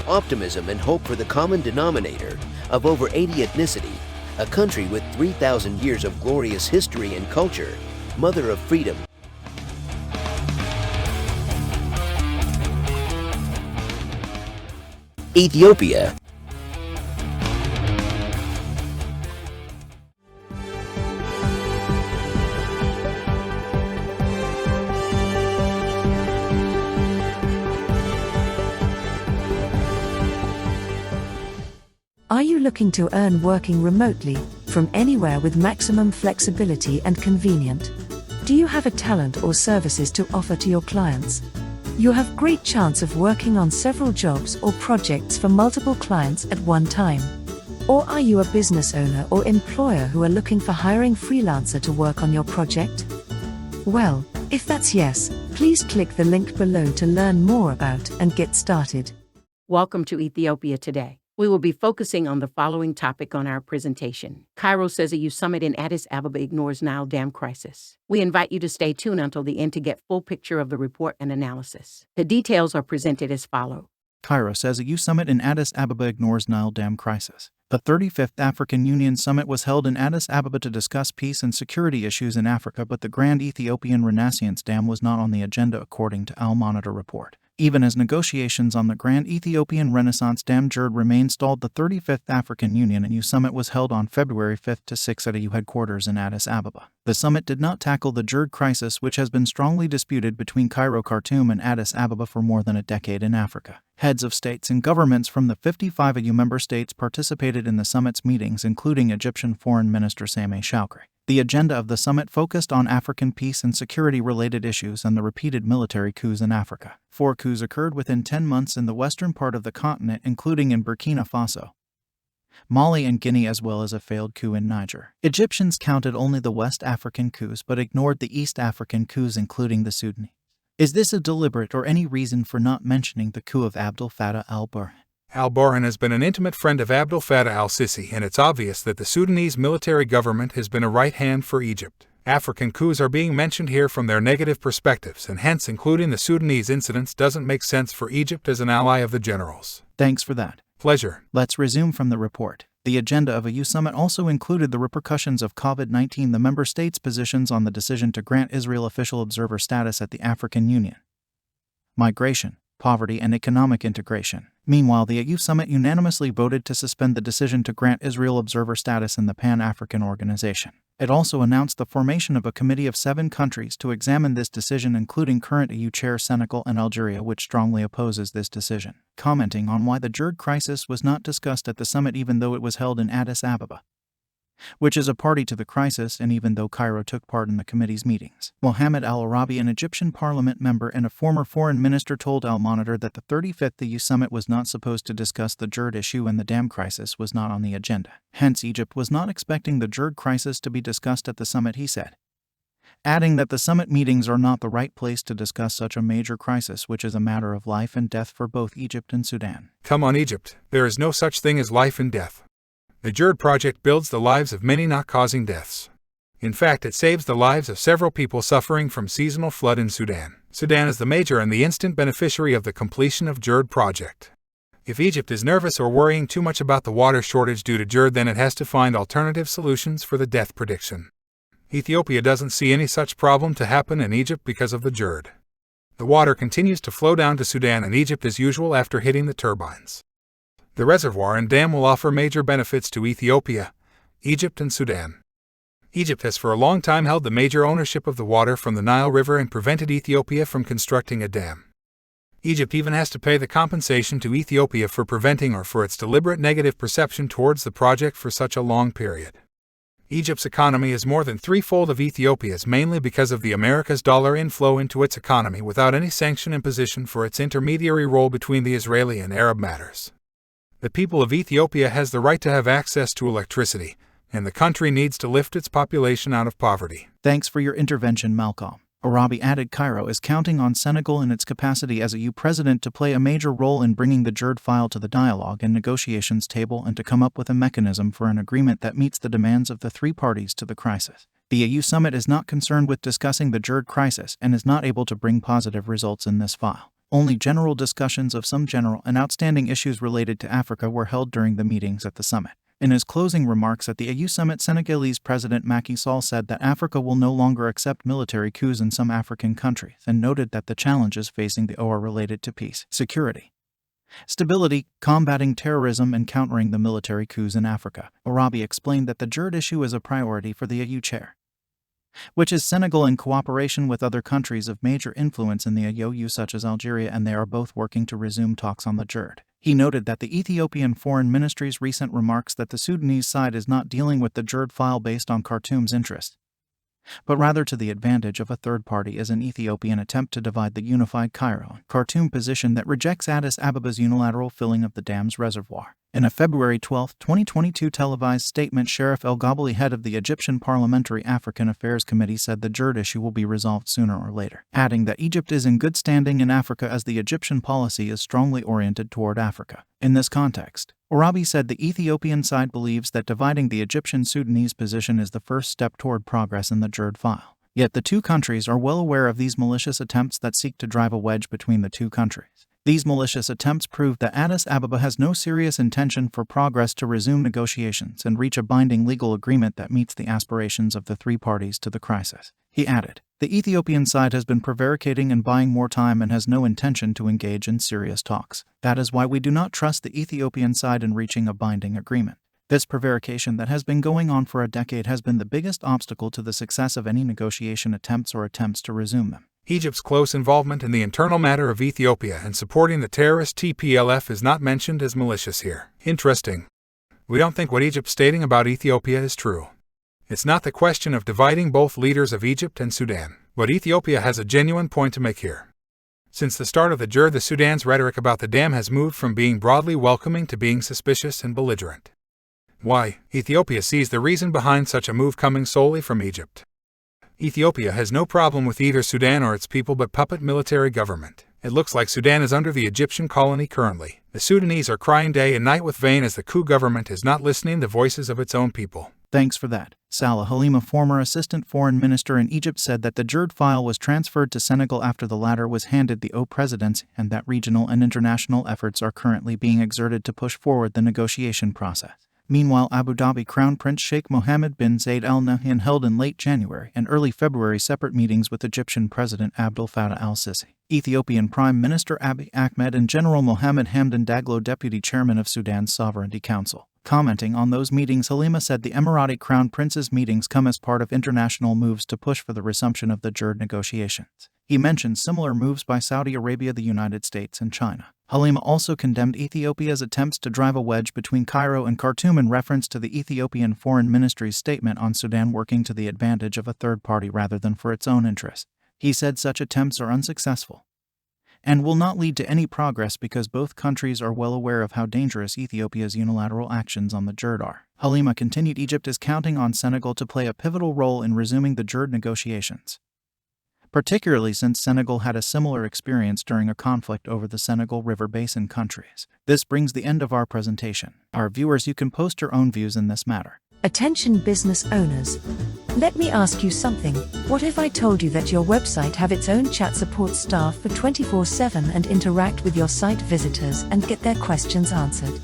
optimism and hope for the common denominator of over 80 ethnicity, a country with 3,000 years of glorious history and culture, mother of freedom. Ethiopia. Are you looking to earn working remotely, from anywhere with maximum flexibility and convenient? Do you have a talent or services to offer to your clients? You have great chance of working on several jobs or projects for multiple clients at one time. Or are you a business owner or employer who are looking for hiring freelancer to work on your project? Well, if that's yes, please click the link below to learn more about and get started. Welcome to Ethiopia Today. We will be focusing on the following topic on our presentation. Cairo says EU summit in Addis Ababa ignores Nile dam crisis. We invite you to stay tuned until the end to get full picture of the report and analysis. The details are presented as follows. Cairo says EU summit in Addis Ababa ignores Nile dam crisis. The 35th African Union Summit was held in Addis Ababa to discuss peace and security issues in Africa, but the Grand Ethiopian Renaissance Dam was not on the agenda according to Al Monitor report. Even as negotiations on the Grand Ethiopian Renaissance Dam GERD remained stalled, the 35th African Union and EU Summit was held on February 5 to 6 at EU headquarters in Addis Ababa. The summit did not tackle the GERD crisis, which has been strongly disputed between Cairo, Khartoum, and Addis Ababa for more than a decade in Africa. Heads of states and governments from the 55 EU member states participated in the summit's meetings, including Egyptian Foreign Minister Sameh Shoukry. The agenda of the summit focused on African peace and security-related issues and the repeated military coups in Africa. 4 coups occurred within 10 months in the western part of the continent, including in Burkina Faso, Mali, and Guinea, as well as a failed coup in Niger. Egyptians counted only the West African coups but ignored the East African coups, including the Sudanese. Is this a deliberate or any reason for not mentioning the coup of Abdel Fattah al-Burhan? Al-Burhan has been an intimate friend of Abdel Fattah al-Sisi, and it's obvious that the Sudanese military government has been a right hand for Egypt. African coups are being mentioned here from their negative perspectives, and hence including the Sudanese incidents doesn't make sense for Egypt as an ally of the generals. Thanks for that. Pleasure. Let's resume from the report. The agenda of a EU summit also included the repercussions of COVID-19, the member states' positions on the decision to grant Israel official observer status at the African Union, migration, poverty, and economic integration. Meanwhile, the EU summit unanimously voted to suspend the decision to grant Israel observer status in the Pan-African Organization. It also announced the formation of a committee of 7 countries to examine this decision, including current EU chair Senegal and Algeria, which strongly opposes this decision. Commenting on why the GERD crisis was not discussed at the summit even though it was held in Addis Ababa, which is a party to the crisis, and even though Cairo took part in the committee's meetings. Mohammed Al-Arabi, an Egyptian parliament member and a former foreign minister, told Al Monitor that the 35th EU summit was not supposed to discuss the GERD issue and the dam crisis was not on the agenda. Hence, Egypt was not expecting the GERD crisis to be discussed at the summit, he said, adding that the summit meetings are not the right place to discuss such a major crisis, which is a matter of life and death for both Egypt and Sudan. Come on, Egypt. There is no such thing as life and death. The GERD project builds the lives of many, not causing deaths. In fact, it saves the lives of several people suffering from seasonal flood in Sudan. Sudan is the major and the instant beneficiary of the completion of GERD project. If Egypt is nervous or worrying too much about the water shortage due to GERD, then it has to find alternative solutions for the death prediction. Ethiopia doesn't see any such problem to happen in Egypt because of the GERD. The water continues to flow down to Sudan and Egypt as usual after hitting the turbines. The reservoir and dam will offer major benefits to Ethiopia, Egypt, and Sudan. Egypt has for a long time held the major ownership of the water from the Nile River and prevented Ethiopia from constructing a dam. Egypt even has to pay the compensation to Ethiopia for preventing or for its deliberate negative perception towards the project for such a long period. Egypt's economy is more than threefold of Ethiopia's, mainly because of the America's dollar inflow into its economy without any sanction imposition for its intermediary role between the Israeli and Arab matters. The people of Ethiopia has the right to have access to electricity, and the country needs to lift its population out of poverty. Thanks for your intervention, Malcolm. Arabi added Cairo is counting on Senegal in its capacity as a EU president to play a major role in bringing the GERD file to the dialogue and negotiations table and to come up with a mechanism for an agreement that meets the demands of the 3 parties to the crisis. The EU summit is not concerned with discussing the GERD crisis and is not able to bring positive results in this file. Only general discussions of some general and outstanding issues related to Africa were held during the meetings at the summit. In his closing remarks at the AU summit, Senegalese President Macky Sall said that Africa will no longer accept military coups in some African countries and noted that the challenges facing the AU are related to peace, security, stability, combating terrorism, and countering the military coups in Africa. Arabi explained that the GERD issue is a priority for the AU chair, which is Senegal, in cooperation with other countries of major influence in the AU such as Algeria, and they are both working to resume talks on the GERD. He noted that the Ethiopian Foreign Ministry's recent remarks that the Sudanese side is not dealing with the GERD file based on Khartoum's interest, but rather to the advantage of a third party, is an Ethiopian attempt to divide the unified Cairo and Khartoum position that rejects Addis Ababa's unilateral filling of the dam's reservoir. In a February 12, 2022 televised statement, Sharif El-Ghabali, head of the Egyptian Parliamentary African Affairs Committee, said the GERD issue will be resolved sooner or later, adding that Egypt is in good standing in Africa as the Egyptian policy is strongly oriented toward Africa. In this context, Arabi said the Ethiopian side believes that dividing the Egyptian-Sudanese position is the first step toward progress in the GERD file. Yet the two countries are well aware of these malicious attempts that seek to drive a wedge between the two countries. These malicious attempts prove that Addis Ababa has no serious intention for progress to resume negotiations and reach a binding legal agreement that meets the aspirations of the three parties to the crisis. He added, the Ethiopian side has been prevaricating and buying more time and has no intention to engage in serious talks. That is why we do not trust the Ethiopian side in reaching a binding agreement. This prevarication that has been going on for a decade has been the biggest obstacle to the success of any negotiation attempts or attempts to resume them. Egypt's close involvement in the internal matter of Ethiopia and supporting the terrorist TPLF is not mentioned as malicious here. Interesting. We don't think what Egypt's stating about Ethiopia is true. It's not the question of dividing both leaders of Egypt and Sudan, but Ethiopia has a genuine point to make here. Since the start of the GERD, the Sudan's rhetoric about the dam has moved from being broadly welcoming to being suspicious and belligerent. Why? Ethiopia sees the reason behind such a move coming solely from Egypt. Ethiopia has no problem with either Sudan or its people but puppet military government. It looks like Sudan is under the Egyptian colony currently. The Sudanese are crying day and night with vain as the coup government is not listening to the voices of its own people. Thanks for that. Salah Halima, former assistant foreign minister in Egypt, said that the GERD file was transferred to Senegal after the latter was handed the AU presidency and that regional and international efforts are currently being exerted to push forward the negotiation process. Meanwhile, Abu Dhabi Crown Prince Sheikh Mohammed bin Zayed Al Nahyan held in late January and early February separate meetings with Egyptian President Abdel Fattah al-Sisi, Ethiopian Prime Minister Abiy Ahmed, and General Mohammed Hamdan Daglo, Deputy Chairman of Sudan's Sovereignty Council. Commenting on those meetings, Halima said the Emirati Crown Prince's meetings come as part of international moves to push for the resumption of the GERD negotiations. He mentioned similar moves by Saudi Arabia, the United States, and China. Halima also condemned Ethiopia's attempts to drive a wedge between Cairo and Khartoum in reference to the Ethiopian Foreign Ministry's statement on Sudan working to the advantage of a third party rather than for its own interests. He said such attempts are unsuccessful and will not lead to any progress because both countries are well aware of how dangerous Ethiopia's unilateral actions on the GERD are. Halima continued Egypt is counting on Senegal to play a pivotal role in resuming the GERD negotiations, particularly since Senegal had a similar experience during a conflict over the Senegal River Basin countries. This brings the end of our presentation. Our viewers, you can post your own views in this matter. Attention business owners. Let me ask you something. What if I told you that your website have its own chat support staff for 24/7 and interact with your site visitors and get their questions answered?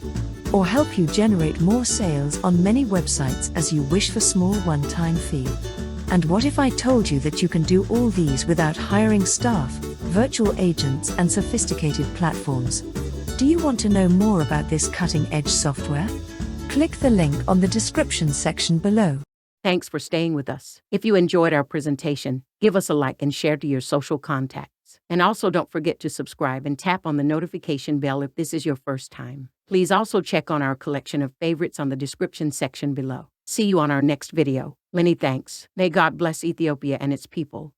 Or help you generate more sales on many websites as you wish for small one-time fee? And what if I told you that you can do all these without hiring staff, virtual agents, and sophisticated platforms? Do you want to know more about this cutting-edge software? Click the link on the description section below. Thanks for staying with us. If you enjoyed our presentation, give us a like and share to your social contacts. And also don't forget to subscribe and tap on the notification bell if this is your first time. Please also check on our collection of favorites on the description section below. See you on our next video. Many thanks. May God bless Ethiopia and its people.